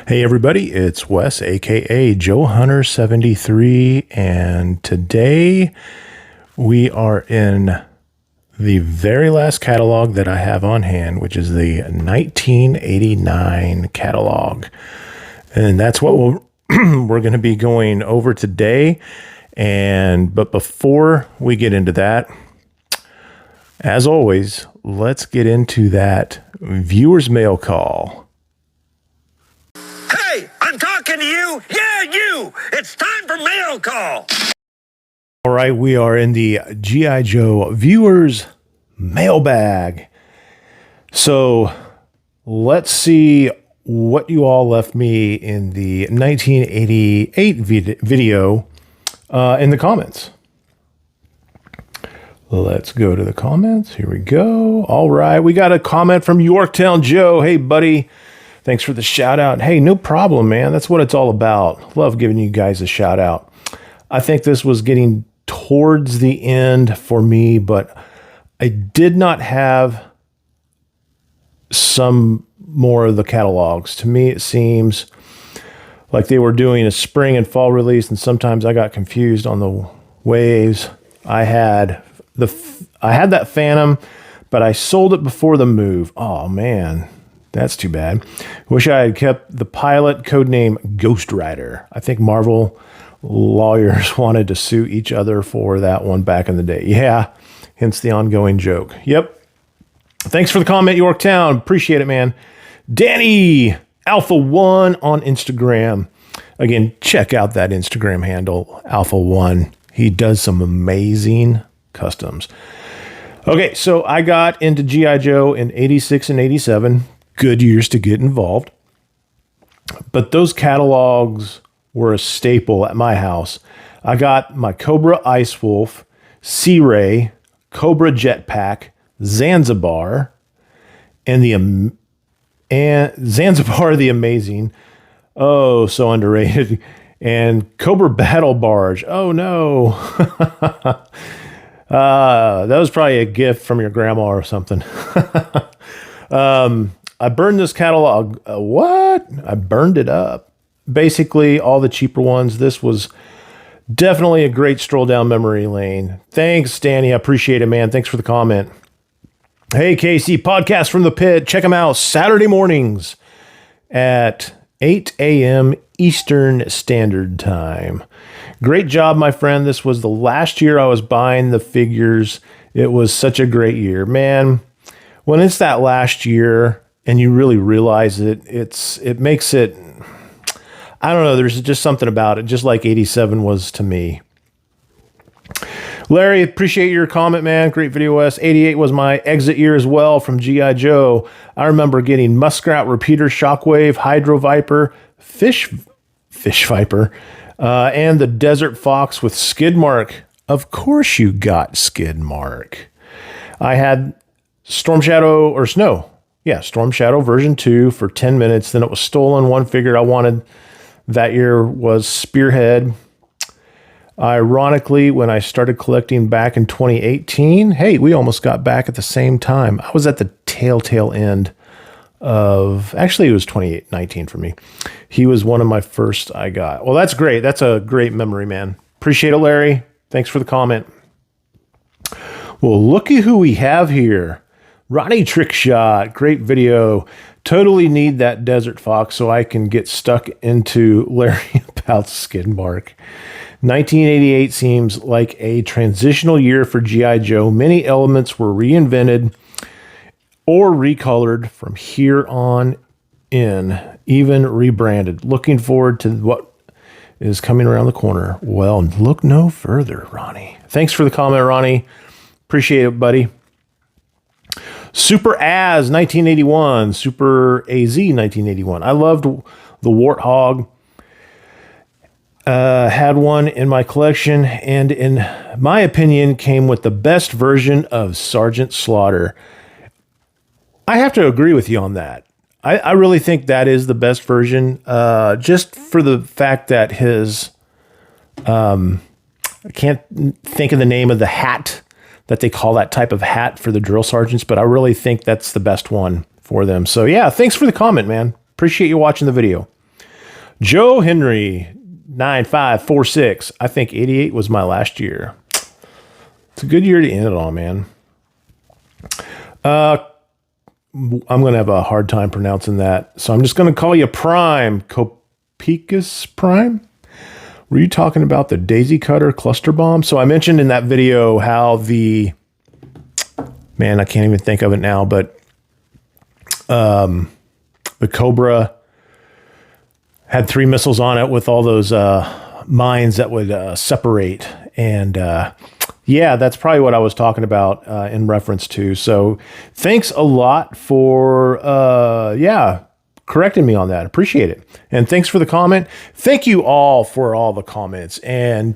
Hey everybody, it's Wes, aka Joe Hunter 73, and today we are in the very last catalog that I have on hand, which is the 1989 catalog. And that's what we're going to be going over today. But before we get into that, as always, let's get into that viewer's mail call. Hey, I'm talking to you. Yeah, you. It's time for mail call. All right, we are in the G.I. Joe viewers mailbag. So let's see what you all left me in the 1988 video in the comments. Let's go to the comments. Here we go. All right, we got a comment from Yorktown Joe. Hey, buddy. Thanks for the shout out. Hey, no problem, man. That's what it's all about. Love giving you guys a shout out. I think this was getting towards the end for me, but I did not have some more of the catalogs. To me, it seems like they were doing a spring and fall release, and sometimes I got confused on the waves. I had that Phantom, but I sold it before the move. Oh, man. That's too bad. Wish I had kept the pilot, codename Ghost Rider. I think Marvel lawyers wanted to sue each other for that one back in the day. Yeah, hence the ongoing joke. Yep. Thanks for the comment, Yorktown. Appreciate it, man. Danny Alpha One on Instagram. Again, check out that Instagram handle, Alpha One. He does some amazing customs. Okay, so I got into G.I. Joe in 86 and 87. Good years to get involved. But those catalogs were a staple at my house. I got my Cobra Ice Wolf, Sea Ray, Cobra Jetpack, Zanzibar, and Zanzibar the Amazing. Oh, so underrated. And Cobra Battle Barge. Oh no. That was probably a gift from your grandma or something. I burned this catalog. What? I burned it up. Basically, all the cheaper ones. This was definitely a great stroll down memory lane. Thanks, Danny. I appreciate it, man. Thanks for the comment. Hey, Casey, podcast from the pit. Check them out Saturday mornings at 8 a.m. Eastern Standard Time. Great job, my friend. This was the last year I was buying the figures. It was such a great year. Man, when it's that last year and you really realize it, it makes it, I don't know, there's just something about it, just like 87 was to me. Larry, appreciate your comment, man. Great video, Wes. 88 was my exit year as well from G.I. Joe. I remember getting Muskrat, Repeater, Shockwave, Hydro Viper, Fish Viper, and the Desert Fox with Skid Mark. Of course you got Skid Mark. I had Storm Shadow version 2 for 10 minutes. Then it was stolen. One figure I wanted that year was Spearhead. Ironically, when I started collecting back in 2018, hey, we almost got back at the same time. I was at the tail end of, actually it was 2019 for me. He was one of my first I got. Well, that's great. That's a great memory, man. Appreciate it, Larry. Thanks for the comment. Well, looky who we have here. Ronnie Trickshot, great video. Totally need that Desert Fox so I can get stuck into Larry about Skid Mark. 1988 seems like a transitional year for G.I. Joe. Many elements were reinvented or recolored from here on in, even rebranded. Looking forward to what is coming around the corner. Well, look no further, Ronnie. Thanks for the comment, Ronnie. Appreciate it, buddy. Super Az 1981, Super AZ 1981. I loved the Warthog. Had one in my collection, and in my opinion, came with the best version of Sergeant Slaughter. I have to agree with you on that. I really think that is the best version, just for the fact that his, I can't think of the name of the hat that they call that type of hat for the drill sergeants, but I really think that's the best one for them. So yeah, thanks for the comment, man. Appreciate you watching the video. Joe Henry 9546. I think 88 was my last year. It's a good year to end it on, man. I'm going to have a hard time pronouncing that. So I'm just going to call you Prime. Copicus Prime? Were you talking about the Daisy Cutter cluster bomb? So I mentioned in that video how the, man, I can't even think of it now, but the Cobra had 3 missiles on it with all those mines that would separate. And yeah, that's probably what I was talking about in reference to. So thanks a lot for, correcting me on that. Appreciate it. And thanks for the comment. Thank you all for all the comments. And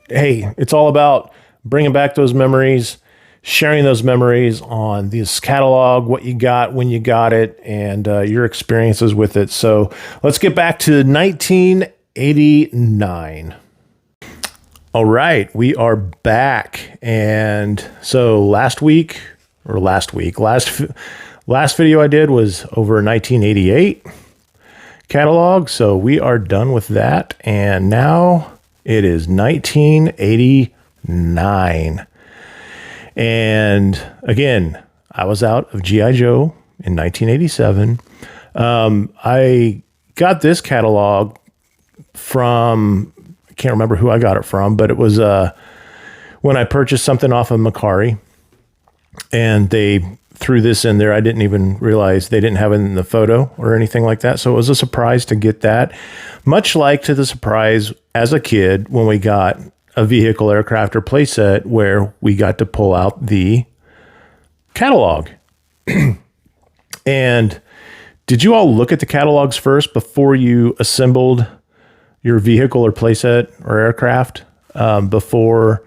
hey, it's all about bringing back those memories, sharing those memories on this catalog, what you got, when you got it, and your experiences with it. So let's get back to 1989. All right, we are back. And so last video I did was over 1988 catalog. So we are done with that. And now it is 1989. And again, I was out of G.I. Joe in 1987. I got this catalog from, I can't remember who I got it from, but it was when I purchased something off of Macari, and they threw this in there. I didn't even realize they didn't have it in the photo or anything like that. So it was a surprise to get that, much like to the surprise as a kid when we got a vehicle, aircraft, or playset where we got to pull out the catalog. And did you all look at the catalogs first before you assembled your vehicle or playset or aircraft, before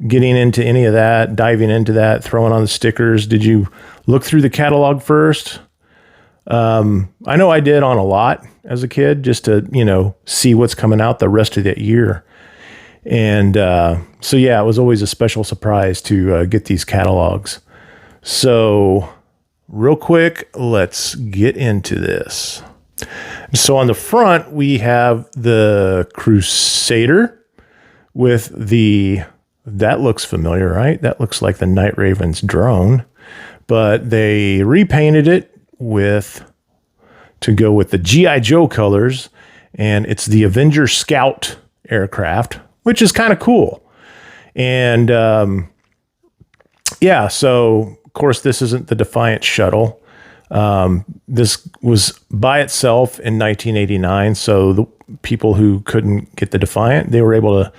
getting into any of that, diving into that, throwing on the stickers? Did you look through the catalog first? I know I did on a lot as a kid, just to, see what's coming out the rest of that year. And so, yeah, it was always a special surprise to get these catalogs. So real quick, let's get into this. So on the front, we have the Crusader with that looks familiar, right? That looks like the Night Raven's drone, but they repainted it to go with the G.I. Joe colors, and it's the Avenger Scout aircraft, which is kind of cool. And so of course this isn't the Defiant shuttle. This was by itself in 1989. So the people who couldn't get the Defiant, they were able to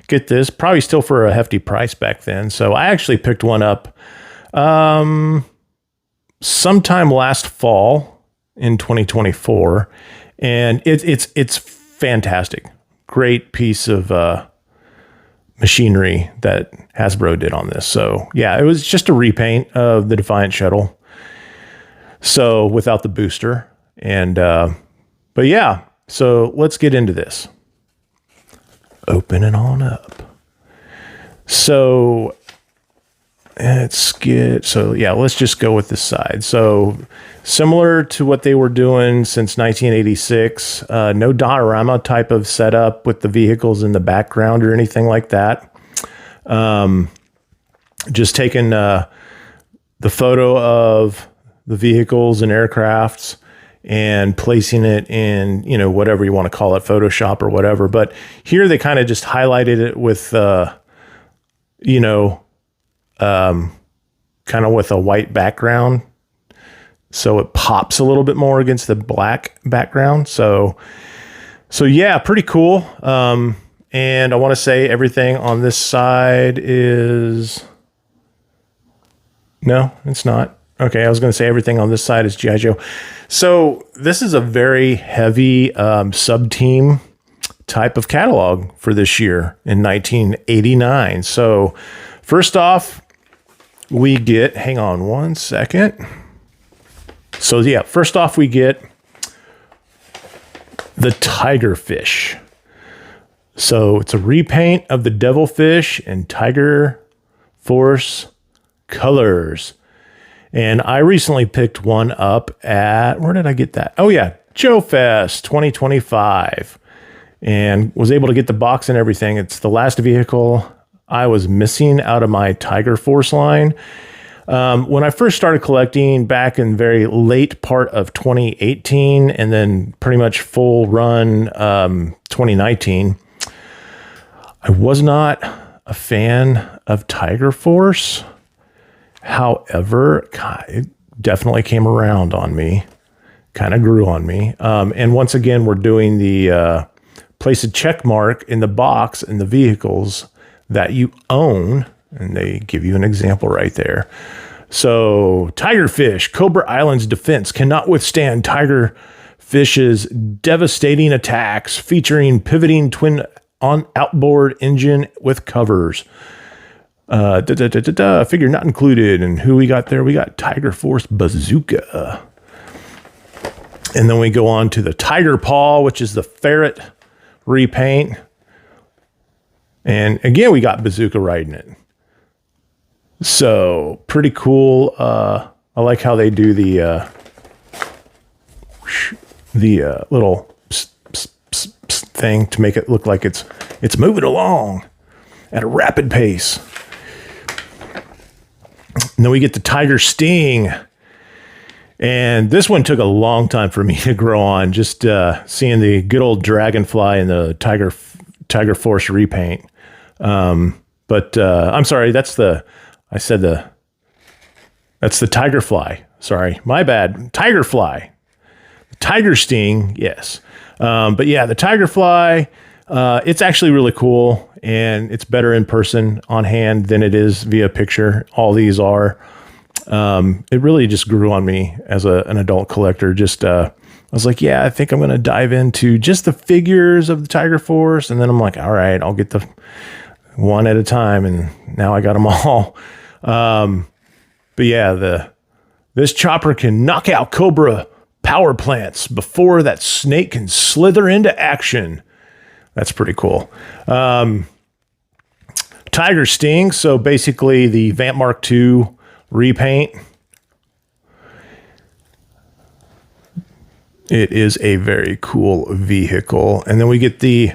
get this, probably still for a hefty price back then. So I actually picked one up sometime last fall in 2024, and it's fantastic. Great piece of machinery that Hasbro did on this. So yeah, it was just a repaint of the Defiant shuttle. So without the booster. And, but yeah, so let's get into this. Open it on up. So let's just go with this side. So similar to what they were doing since 1986, no diorama type of setup with the vehicles in the background or anything like that. Just taking the photo of the vehicles and aircrafts and placing it in, whatever you want to call it, Photoshop or whatever. But here they kind of just highlighted it with, kind of with a white background. So it pops a little bit more against the black background. So yeah, pretty cool. And I want to say everything on this side is, no, it's not. Okay, I was going to say everything on this side is G.I. Joe. So this is a very heavy sub-team type of catalog for this year in 1989. So first off, we get, hang on one second. So yeah, first off, we get the Tigerfish. So it's a repaint of the Devilfish in Tiger Force colors. And I recently picked one up at, where did I get that? Oh yeah, Joe Fest 2025 and was able to get the box and everything. It's the last vehicle I was missing out of my Tiger Force line. When I first started collecting back in very late part of 2018 and then pretty much full run 2019, I was not a fan of Tiger Force. However, God, it definitely came around on me, kind of grew on me. And once again, we're doing the place a check mark in the box in the vehicles that you own. And they give you an example right there. So Tigerfish, Cobra Island's defense cannot withstand Tigerfish's devastating attacks, featuring pivoting twin on outboard engine with covers. Figure not included. And who we got there? We got Tiger Force Bazooka. And then we go on to the Tiger Paw, which is the ferret repaint. And again, we got Bazooka riding it. So pretty cool. I like how they do the little pss, pss, pss, pss thing to make it look like it's moving along at a rapid pace. And then we get the Tiger Sting. And this one took a long time for me to grow on, just seeing the good old Dragonfly and the Tiger Force repaint. But I'm sorry, that's the Tigerfly. Sorry, my bad. Tigerfly. Tiger Sting, yes. But yeah, the Tigerfly, it's actually really cool, and it's better in person on hand than it is via picture. All these are. It really just grew on me as an adult collector. Just I was like, yeah, I think I'm going to dive into just the figures of the Tiger Force. And then I'm like, all right, I'll get the one at a time. And now I got them all. But yeah, this chopper can knock out Cobra power plants before that snake can slither into action. That's pretty cool. Tiger Sting. So basically the Vamp Mark II repaint. It is a very cool vehicle. And then we get the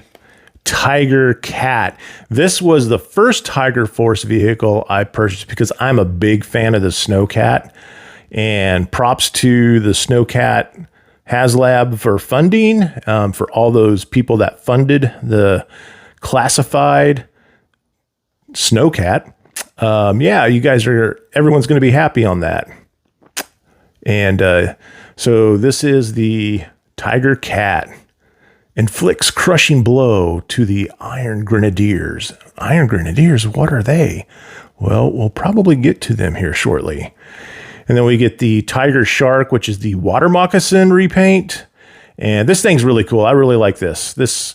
Tiger Cat. This was the first Tiger Force vehicle I purchased because I'm a big fan of the Snowcat. And props to the Snowcat HasLab for funding, for all those people that funded the classified Snowcat. Yeah, you guys everyone's going to be happy on that. And so this is the Tiger Cat. Inflicts crushing blow to the Iron Grenadiers. Iron Grenadiers, what are they? Well, we'll probably get to them here shortly. And then we get the Tiger Shark, which is the water moccasin repaint. And this thing's really cool. I really like this. This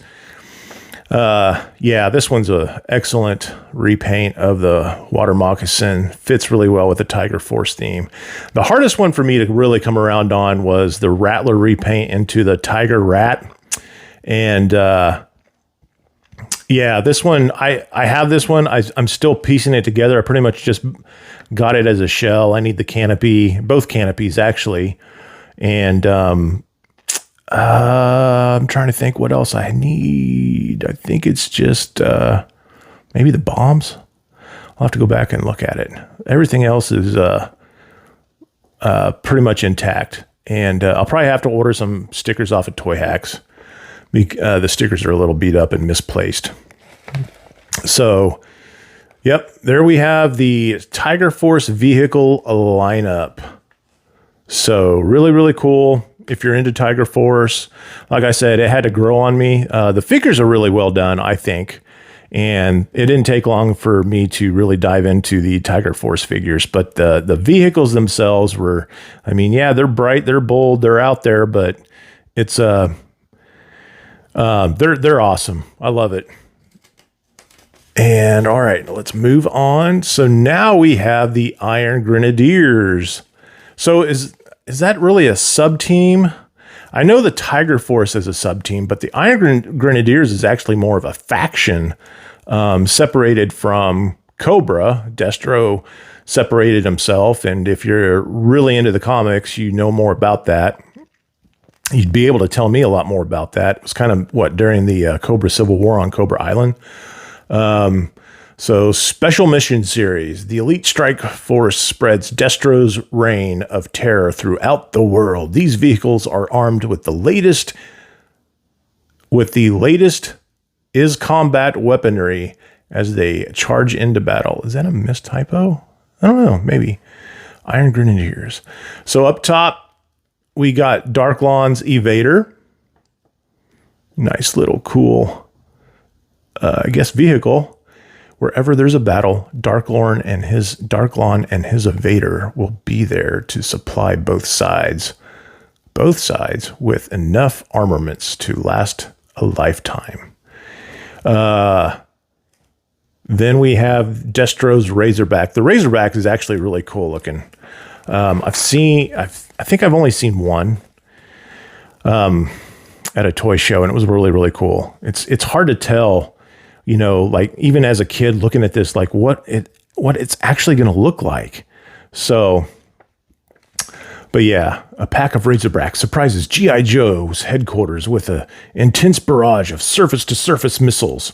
one's a excellent repaint of the water moccasin. Fits really well with the Tiger Force theme. The hardest one for me to really come around on was the Rattler repaint into the Tiger Rat. And this one, I have this one. I'm still piecing it together. I pretty much just got it as a shell. I need the canopy, both canopies actually. And I'm trying to think what else I need. I think it's just maybe the bombs. I'll have to go back and look at it. Everything else is pretty much intact. And I'll probably have to order some stickers off of Toy Hacks. The stickers are a little beat up and misplaced. So, yep, there we have the Tiger Force vehicle lineup. So really, really cool. If you're into Tiger Force, like I said, it had to grow on me. The figures are really well done, I think. And it didn't take long for me to really dive into the Tiger Force figures. But the vehicles themselves were, I mean, yeah, they're bright, they're bold, they're out there, but it's they're awesome. I love it. And all right, let's move on. So now we have the Iron Grenadiers. So is that really a sub team? I know the Tiger Force is a sub team, but the Iron Grenadiers is actually more of a faction, separated from Cobra. Destro separated himself, and if you're really into the comics, you know more about that. You'd be able to tell me a lot more about that. It was kind of during the Cobra Civil War on Cobra Island. So Special Mission Series. The Elite Strike Force spreads Destro's reign of terror throughout the world. These vehicles are armed with the latest is combat weaponry as they charge into battle. Is that a mistypo? I don't know. Maybe. Iron Grenadiers. So up top, we got Darklon's Evader. Nice little cool, vehicle. Wherever there's a battle, Darklon and his Evader will be there to supply both sides with enough armaments to last a lifetime. Then we have Destro's Razorback. The Razorback is actually really cool looking. I think I've only seen one at a toy show, and it was really, really cool. It's hard to tell, like even as a kid looking at this, like what it's actually going to look like. So, but yeah, a pack of Razorbacks surprises G.I. Joe's headquarters with an intense barrage of surface-to-surface missiles.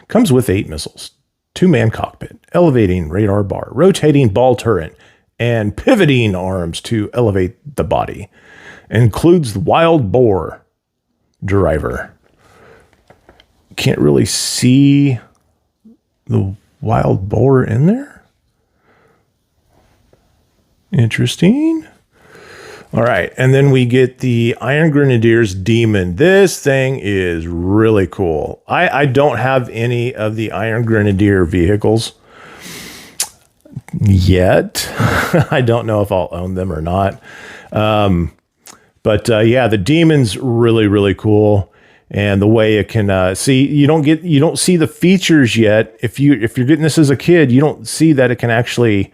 Comes with 8 missiles, 2-man cockpit, elevating radar bar, rotating ball turret, and pivoting arms to elevate the body. Includes the wild boar driver. Can't really see the wild boar in there. Interesting. All right, and then we get the Iron Grenadiers Demon. This thing is really cool. I don't have any of the Iron Grenadier vehicles yet. I don't know if I'll own them or not. But the Demon's really, really cool. And the way it can see, you don't see the features yet. If you're getting this as a kid, you don't see that it can actually,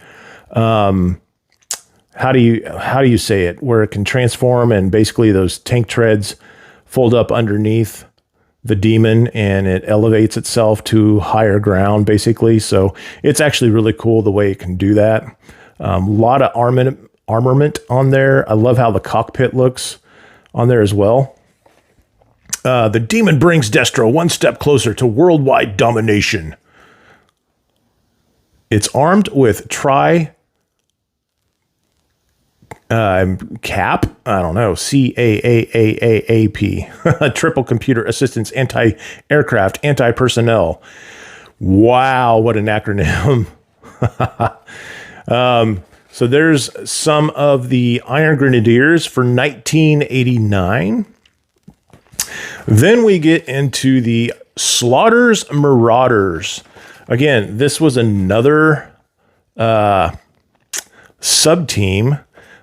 how do you say it? Where it can transform and basically those tank treads fold up underneath the Demon and it elevates itself to higher ground, basically. So it's actually really cool the way it can do that. A lot of armament on there. I love how the cockpit looks on there as well. The Demon brings Destro one step closer to worldwide domination. It's armed with CAAAP, CAAAP, triple computer assistance, anti-aircraft, anti-personnel. Wow, what an acronym. So there's some of the Iron Grenadiers for 1989. Then we get into the Slaughter's Marauders. Again, this was another sub-team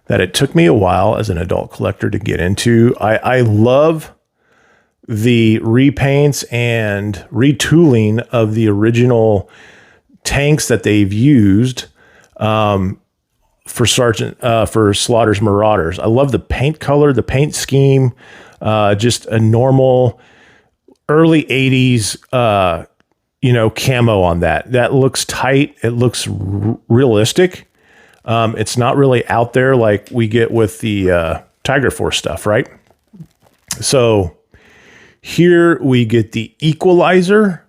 that it took me a while as an adult collector to get into. I love the repaints and retooling of the original tanks that they've used for Slaughter's Marauders. I love the paint color, the paint scheme, just a normal early 80s, camo on that. That looks tight. It looks realistic. It's not really out there like we get with the Tiger Force stuff, right? So here we get the Equalizer,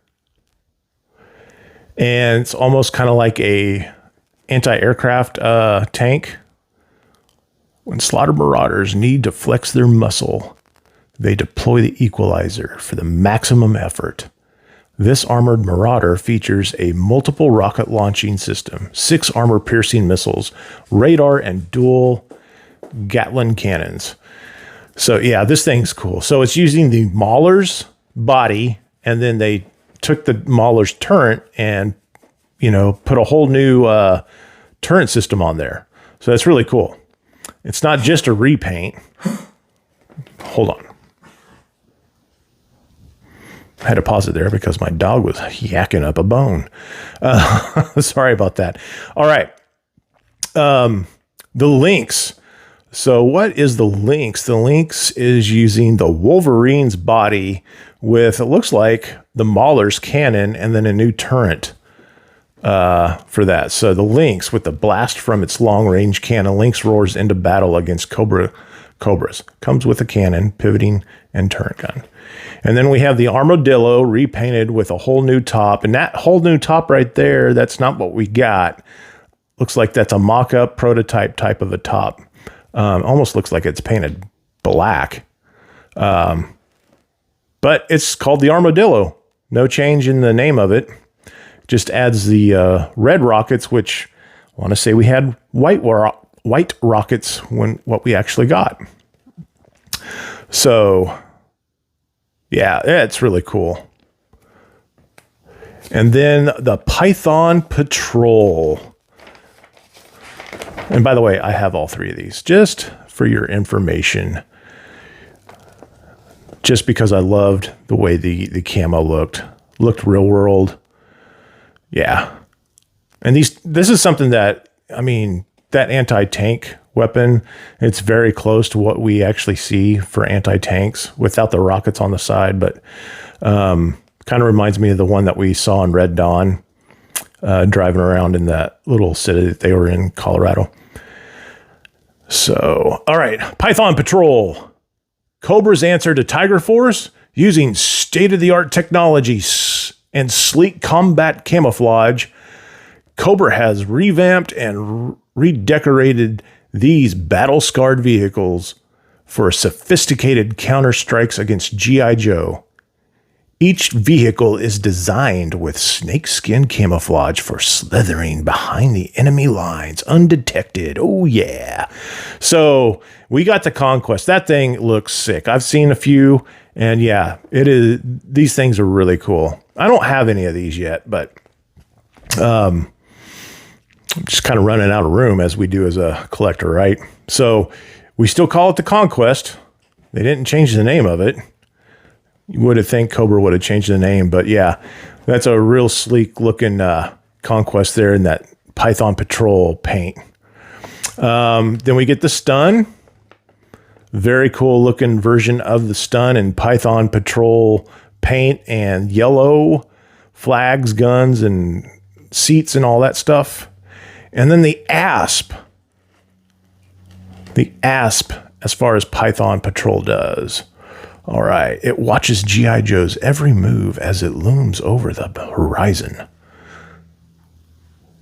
and it's almost kind of like a anti-aircraft tank. When Slaughter Marauders need to flex their muscle, they deploy the Equalizer for the maximum effort. This armored Marauder features a multiple rocket launching system, 6 armor-piercing missiles, radar, and dual Gatling cannons. So yeah, this thing's cool. So it's using the Mauler's body, and then they took the Mauler's turret and, put a whole new turret system on there. So that's really cool. It's not just a repaint. Hold on. I had to pause it there because my dog was yakking up a bone. Sorry about that. All right. The Lynx. So what is the Lynx? The Lynx is using the Wolverine's body with, it looks like, the Mauler's cannon and then a new turret for that. So the Lynx, with the blast from its long-range cannon, Lynx roars into battle against Cobra Cobras. Comes with a cannon, pivoting, and turret gun. And then we have the Armadillo repainted with a whole new top. And that whole new top right there, that's not what we got. Looks like that's a mock-up prototype type of a top. Almost looks like it's painted black. But it's called the Armadillo. No change in the name of it. Just adds the red rockets, which I want to say we had white rockets when what we actually got. So, yeah, it's really cool. And then the Python Patrol. And by the way, I have all three of these just for your information. Just because I loved the way the camo looked real world. Yeah. And this is something that, I mean, that anti-tank weapon, it's very close to what we actually see for anti-tanks without the rockets on the side, but kind of reminds me of the one that we saw in Red Dawn, driving around in that little city that they were in, Colorado. So, all right, Python Patrol. Cobra's answer to Tiger Force, using state-of-the-art technology and sleek combat camouflage, Cobra has revamped and redecorated these battle-scarred vehicles for sophisticated counter-strikes against G.I. Joe. Each vehicle is designed with snakeskin camouflage for slithering behind the enemy lines undetected. Oh, yeah. So we got the Conquest. That thing looks sick. I've seen a few, and yeah, it is. These things are really cool. I don't have any of these yet, but I'm just kind of running out of room as we do as a collector, right? So we still call it the Conquest. They didn't change the name of it. You would have think Cobra would have changed the name, but yeah, that's a real sleek looking Conquest there in that Python Patrol paint. Then we get the Stun. Very cool looking version of the Stun in Python Patrol paint and yellow flags, guns, and seats and all that stuff. And then the Asp. The Asp, as far as Python Patrol does. All right, it watches G.I. Joe's every move as it looms over the horizon.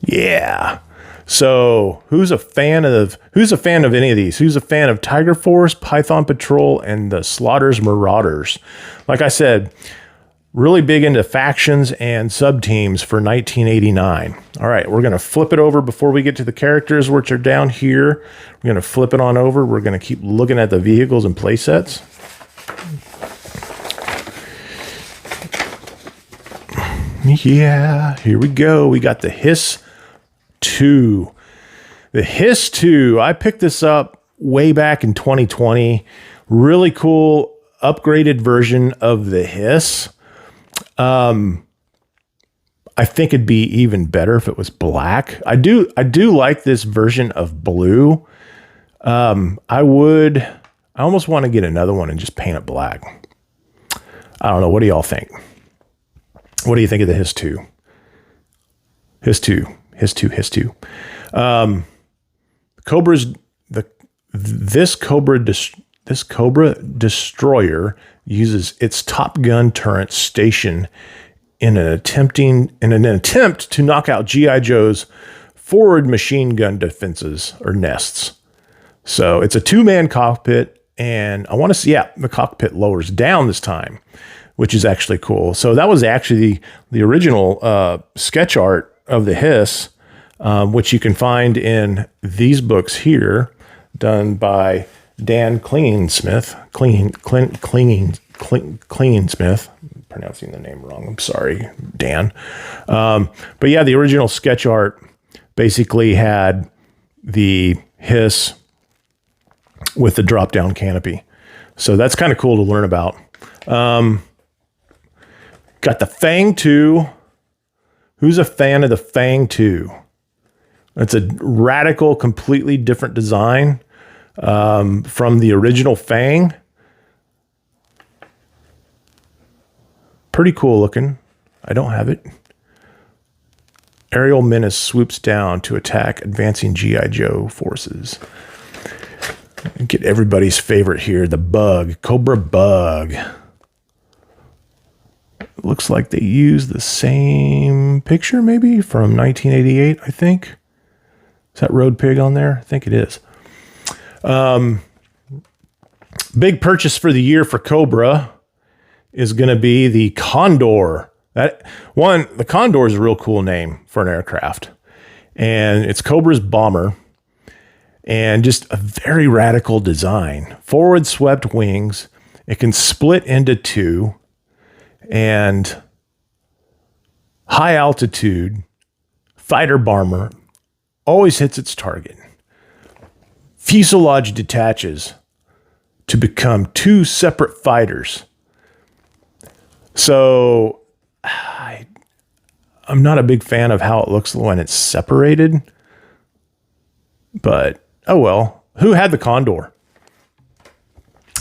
Yeah. So, who's a fan of any of these? Who's a fan of Tiger Force, Python Patrol, and the Slaughter's Marauders? Like I said, really big into factions and sub-teams for 1989. All right, we're going to flip it over before we get to the characters, which are down here. We're going to flip it on over. We're going to keep looking at the vehicles and play sets. Yeah, here we go. We got the Hiss 2. The Hiss 2, I picked this up way back in 2020. Really cool upgraded version of the Hiss. I think it'd be even better if it was black. I do like this version of blue. I almost want to get another one and just paint it black. I don't know. What do y'all think? What do you think of the Hiss 2? Hiss 2. This Cobra destroyer uses its Top Gun turret station in an attempt to knock out G.I. Joe's forward machine gun defenses or nests. So it's a two-man cockpit, and I want to see, the cockpit lowers down this time, which is actually cool. So that was actually the original sketch art of the Hiss, which you can find in these books here, done by Dan Klingsmith. Klingsmith. I'm pronouncing the name wrong. I'm sorry, Dan. But yeah, the original sketch art basically had the Hiss with the drop-down canopy. So that's kind of cool to learn about. Got the Fang 2. Who's a fan of the Fang 2? It's a radical, completely different design from the original Fang. Pretty cool looking. I don't have it. Aerial menace swoops down to attack advancing G.I. Joe forces. Get everybody's favorite here, the Bug, Cobra Bug. Looks like they used the same picture maybe from 1988, I think. Is that Road Pig on there? I think it is. Big purchase for the year for Cobra is going to be the Condor. The Condor is a real cool name for an aircraft. And it's Cobra's bomber. And just a very radical design. Forward swept wings. It can split into two. And high altitude fighter bomber always hits its target. Fuselage detaches to become two separate fighters. So I'm not a big fan of how it looks when it's separated. But, oh well. Who had the Condor?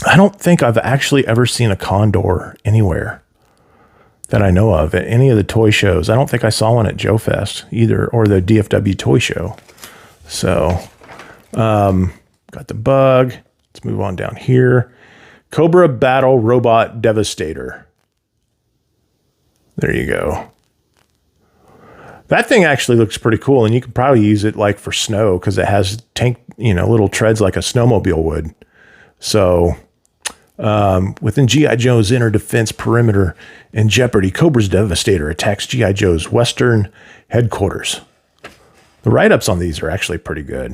I don't think I've actually ever seen a Condor anywhere that I know of at any of the toy shows. I don't think I saw one at Joe Fest either, or the DFW toy show. So, got the Bug. Let's move on down here. Cobra Battle Robot Devastator. There you go. That thing actually looks pretty cool, and you could probably use it like for snow because it has little treads like a snowmobile would. So, within G.I. Joe's inner defense perimeter in jeopardy, Cobra's Devastator attacks G.I. Joe's western headquarters. The write-ups on these are actually pretty good.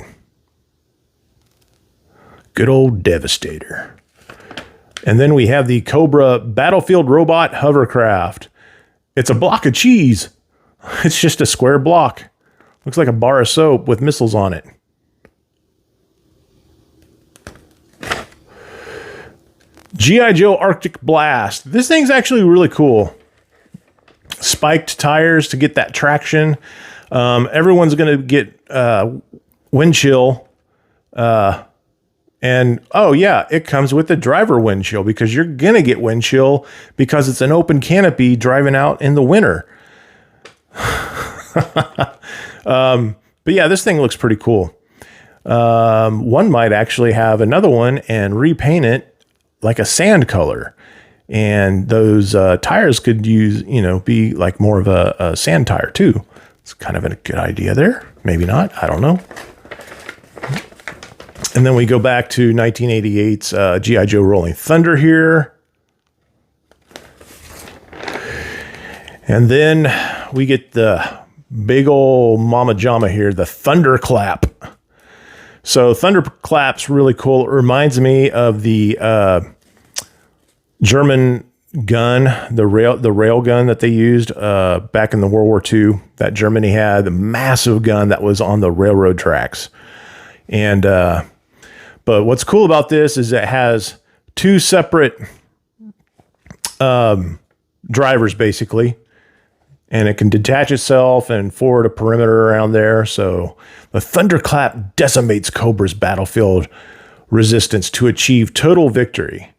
Good old Devastator. And then we have the Cobra Battlefield Robot Hovercraft. It's a block of cheese. It's just a square block. Looks like a bar of soap with missiles on it. G.I. Joe Arctic Blast. This thing's actually really cool. Spiked tires to get that traction. Everyone's going to get wind chill. And, oh yeah, it comes with the driver wind chill because you're going to get wind chill because it's an open canopy driving out in the winter. But yeah, this thing looks pretty cool. One might actually have another one and repaint it like a sand color. And those tires could be like more of a sand tire too. It's kind of a good idea there. Maybe not. I don't know. And then we go back to 1988's G.I. Joe Rolling Thunder here. And then we get the big old mama jama here, the Thunderclap. So Thunderclap's really cool. It reminds me of the German gun, the rail gun that they used back in the World War II that Germany had, the massive gun that was on the railroad tracks. And but what's cool about this is it has two separate drivers basically, and it can detach itself and forward a perimeter around there. So the Thunderclap decimates Cobra's battlefield resistance to achieve total victory.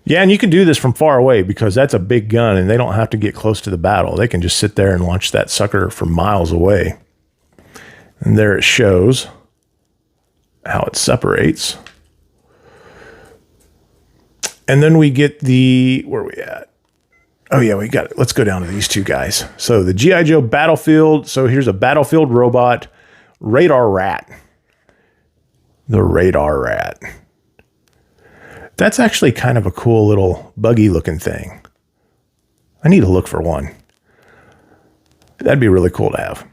Yeah, and you can do this from far away because that's a big gun and they don't have to get close to the battle. They can just sit there and launch that sucker from miles away. And there it shows how it separates. And then we get where are we at? Oh yeah, we got it. Let's go down to these two guys. So the G.I. Joe Battlefield. So here's a Battlefield robot, Radar Rat. The Radar Rat. That's actually kind of a cool little buggy looking thing. I need to look for one. That'd be really cool to have.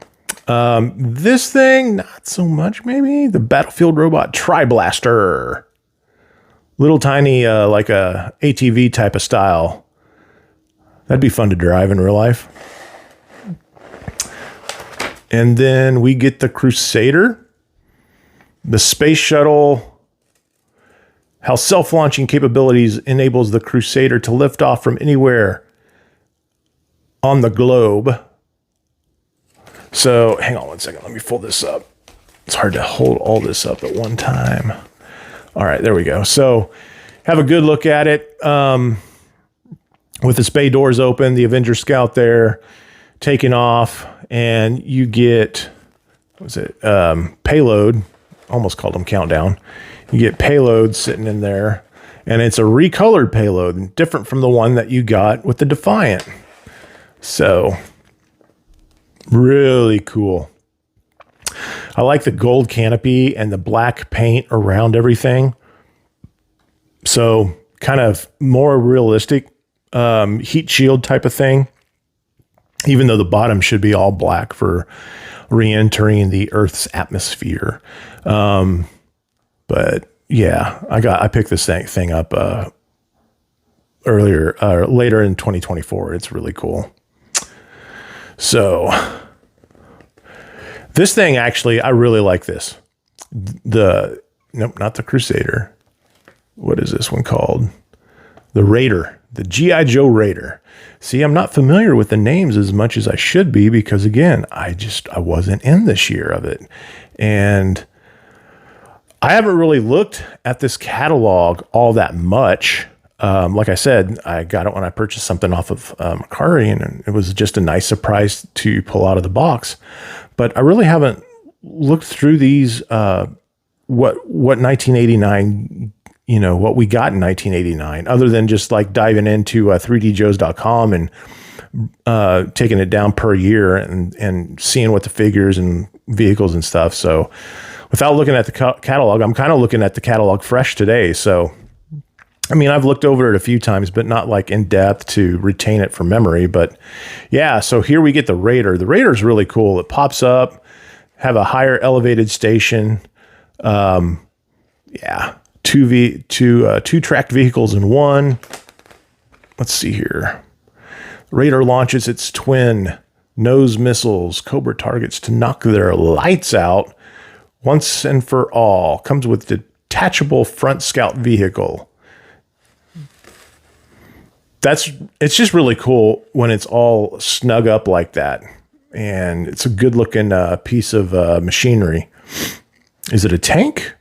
This thing, not so much maybe. The Battlefield robot Tri-Blaster. Little tiny, like a ATV type of style. That'd be fun to drive in real life. And then we get the Crusader. The space shuttle. How self-launching capabilities enables the Crusader to lift off from anywhere on the globe. So, hang on one second. Let me fold this up. It's hard to hold all this up at one time. All right, there we go. So, have a good look at it. With the spay doors open, the Avenger Scout there taking off, and you get, payload almost called them Countdown. You get payload sitting in there, and it's a recolored payload, different from the one that you got with the Defiant. So, really cool. I like the gold canopy and the black paint around everything. So, kind of more realistic heat shield type of thing, even though the bottom should be all black for re-entering the Earth's atmosphere. But yeah, I picked this thing up later in 2024. It's really cool. So this thing, actually, I really like this. Nope, not the Crusader. What is this one called? The Raider, the G.I. Joe Raider. See, I'm not familiar with the names as much as I should be because, again, I wasn't in this year of it. And I haven't really looked at this catalog all that much. Like I said, I got it when I purchased something off of Mercari, and it was just a nice surprise to pull out of the box. But I really haven't looked through these, what 1989, what we got in 1989, other than just like diving into 3djoes.com and taking it down per year and seeing what the figures and vehicles and stuff. So without looking at the catalog, I'm kind of looking at the catalog fresh today. So, I mean, I've looked over it a few times, but not like in depth to retain it from memory. But yeah, so here we get the Raider. The Raider is really cool. It pops up, have a higher elevated station. Two tracked vehicles in one. Let's see here. Raider launches its twin nose missiles, Cobra targets to knock their lights out once and for all. Comes with detachable front scout vehicle. It's just really cool when it's all snug up like that. And it's a good looking piece of machinery. Is it a tank?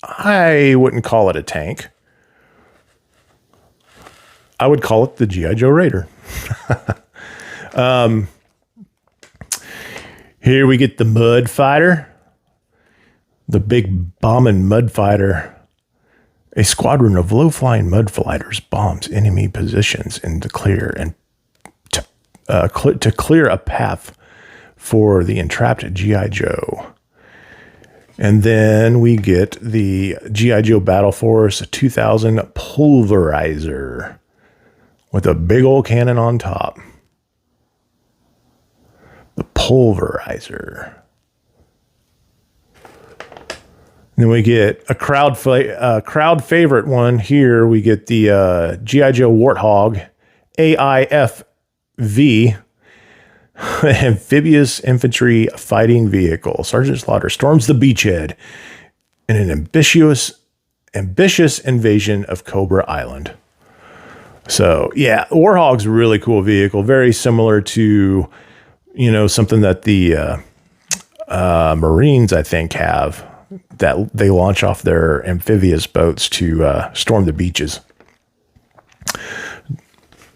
I wouldn't call it a tank. I would call it the G.I. Joe Raider. Here we get the Mud Fighter. The big bombing Mud Fighter. A squadron of low-flying mud fighters bombs enemy positions to clear a path for the entrapped G.I. Joe. And then we get the G.I. Joe Battle Force 2000 Pulverizer with a big old cannon on top. The Pulverizer. And then we get a crowd favorite one here. We get the G.I. Joe Warthog AIFV. Amphibious infantry fighting vehicle. Sergeant Slaughter storms the beachhead in an ambitious invasion of Cobra Island. So yeah, Warthog's a really cool vehicle. Very similar to, something that the Marines, I think, have, that they launch off their amphibious boats to storm the beaches.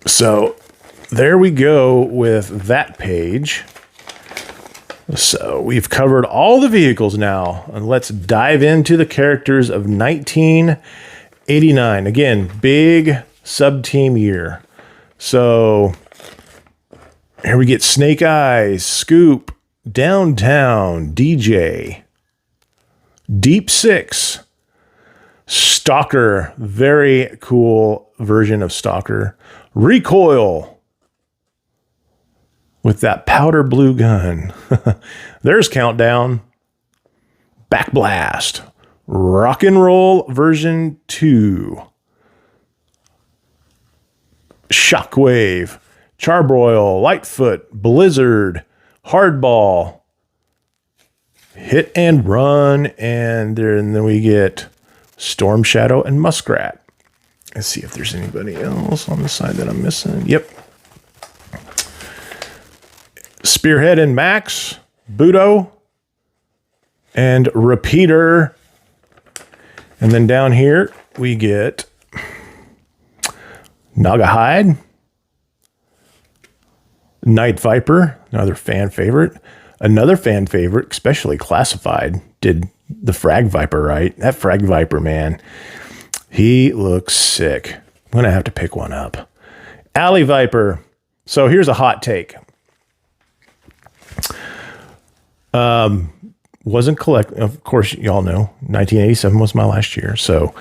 So there we go with that page. So we've covered all the vehicles now, and let's dive into the characters of 1989. Again, big sub-team year. So here we get Snake Eyes, Scoop, Downtown, DJ, Deep Six, Stalker, very cool version of Stalker, Recoil, with that powder blue gun. There's Countdown. Backblast. Rock and Roll version 2. Shockwave. Charbroil. Lightfoot. Blizzard. Hardball. Hit and Run. And then we get Storm Shadow and Muskrat. Let's see if there's anybody else on the side that I'm missing. Yep. Spearhead and Max, Budo, and Repeater. And then down here, we get Nagahide, Night Viper, another fan favorite, especially Classified, did the Frag Viper, right? That Frag Viper, man, he looks sick. I'm going to have to pick one up. Alley Viper. So here's a hot take. Wasn't collecting. Of course, y'all know 1987 was my last year. So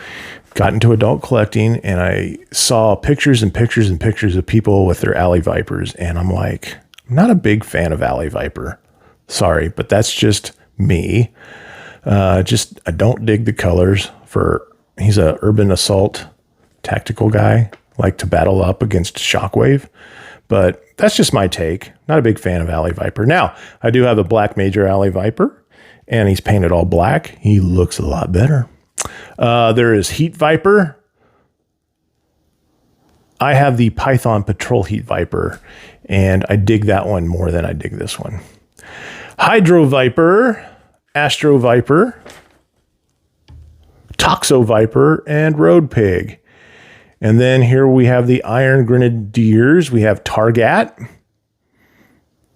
got into adult collecting and I saw pictures and pictures and pictures of people with their Alley Vipers. And I'm like, I'm not a big fan of Alley Viper. Sorry, but that's just me. I don't dig the colors he's a urban assault tactical guy, like to battle up against Shockwave. But that's just my take. Not a big fan of Alley Viper. Now, I do have a Black Major Alley Viper, and he's painted all black. He looks a lot better. There is Heat Viper. I have the Python Patrol Heat Viper, and I dig that one more than I dig this one. Hydro Viper, Astro Viper, Toxo Viper, and Road Pig. And then here we have the Iron Grenadiers. We have Targat,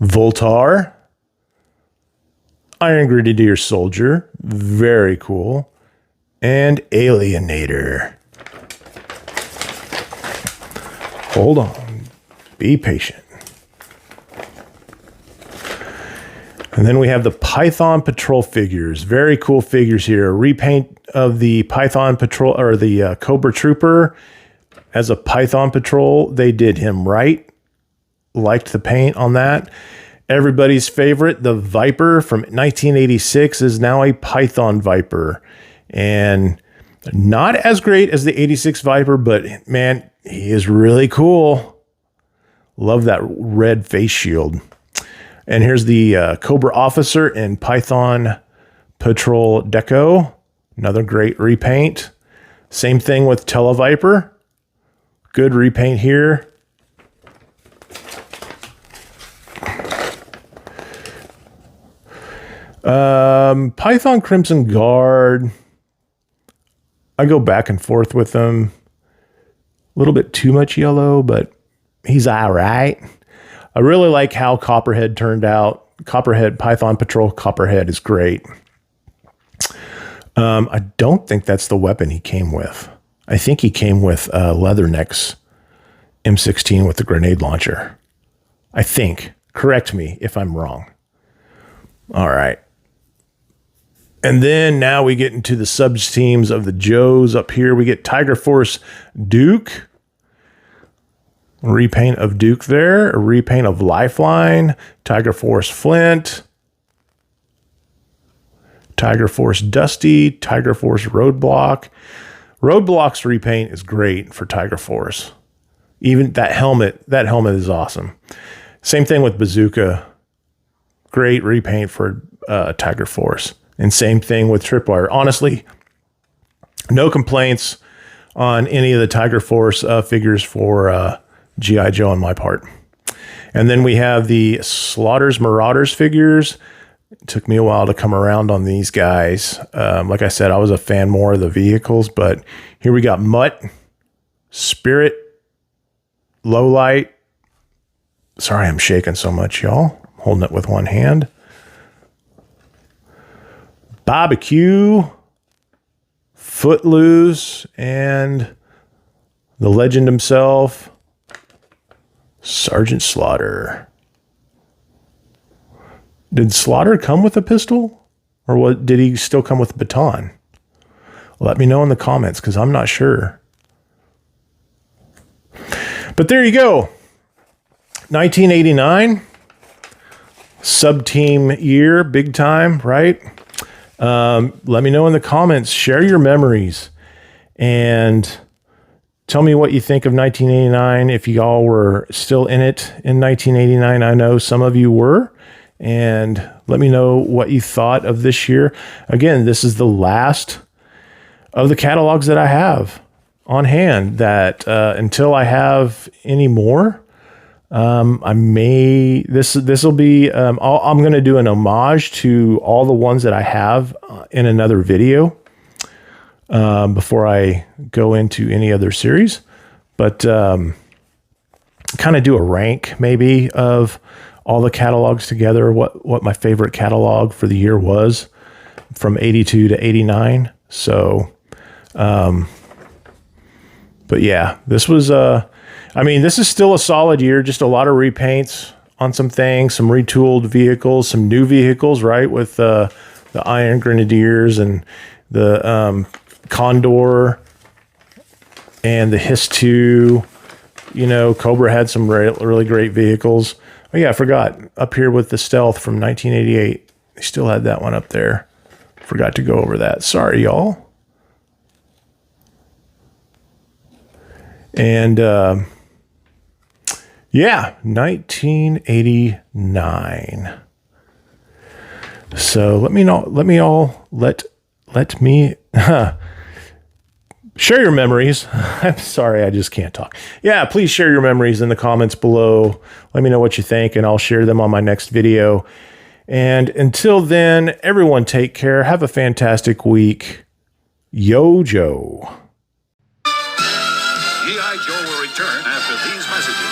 Voltar, Iron Grenadier Soldier, very cool, and Alienator. Hold on, be patient. And then we have the Python Patrol figures. Very cool figures here. A repaint of the Python Patrol, or the Cobra Trooper as a Python Patrol. They did him right. Liked the paint on that. Everybody's favorite, the Viper from 1986, is now a Python Viper. And not as great as the 86 Viper, but man, he is really cool. Love that red face shield. And here's the Cobra Officer in Python Patrol Deco. Another great repaint. Same thing with Televiper. Good repaint here. Python Crimson Guard. I go back and forth with them. A little bit too much yellow, but he's all right. I really like how Copperhead turned out. Copperhead, Python Patrol Copperhead is great. I don't think that's the weapon he came with. I think he came with Leatherneck's M16 with the grenade launcher. I think. Correct me if I'm wrong. All right. And then now we get into the subs teams of the Joes. Up here we get Tiger Force Duke. Repaint of Duke there. A repaint of Lifeline. Tiger Force Flint. Tiger Force Dusty. Tiger Force Roadblock. Roadblock's repaint is great for Tiger Force. Even that helmet is awesome. Same thing with Bazooka. Great repaint for Tiger Force. And same thing with Tripwire. Honestly, no complaints on any of the Tiger Force figures for G.I. Joe on my part. And then we have the Slaughter's Marauders figures. It took me a while to come around on these guys. Like I said, I was a fan more of the vehicles, but here we got Mutt, Spirit, Lowlight. Sorry, I'm shaking so much, y'all. I'm holding it with one hand. Barbecue, Footloose, and the legend himself, Sergeant Slaughter. Did Slaughter come with a pistol? Or what? Did he still come with a baton? Let me know in the comments, because I'm not sure. But there you go. 1989. Sub-team year. Big time, right? Let me know in the comments. Share your memories. And tell me what you think of 1989. If y'all were still in it in 1989. I know some of you were. And let me know what you thought of this year. Again, this is the last of the catalogs that I have on hand, that until I have any more, I may, this will be, I'm going to do an homage to all the ones that I have in another video before I go into any other series, but kind of do a rank maybe of all the catalogs together, what my favorite catalog for the year was. from 82 to 89. So, but yeah, this was, this is still a solid year, just a lot of repaints on some things, some retooled vehicles, some new vehicles, right? With, the Iron Grenadiers and the, Condor and the Hiss 2, Cobra had some really great vehicles. Oh yeah, I forgot up here with the Stealth from 1988. They still had that one up there. Forgot to go over that. Sorry, y'all. And, 1989. So let me share your memories. I'm sorry, I just can't talk. Yeah, please share your memories in the comments below. Let me know what you think, and I'll share them on my next video. And until then, everyone take care. Have a fantastic week. Yo, Joe. G.I. Joe will return after these messages.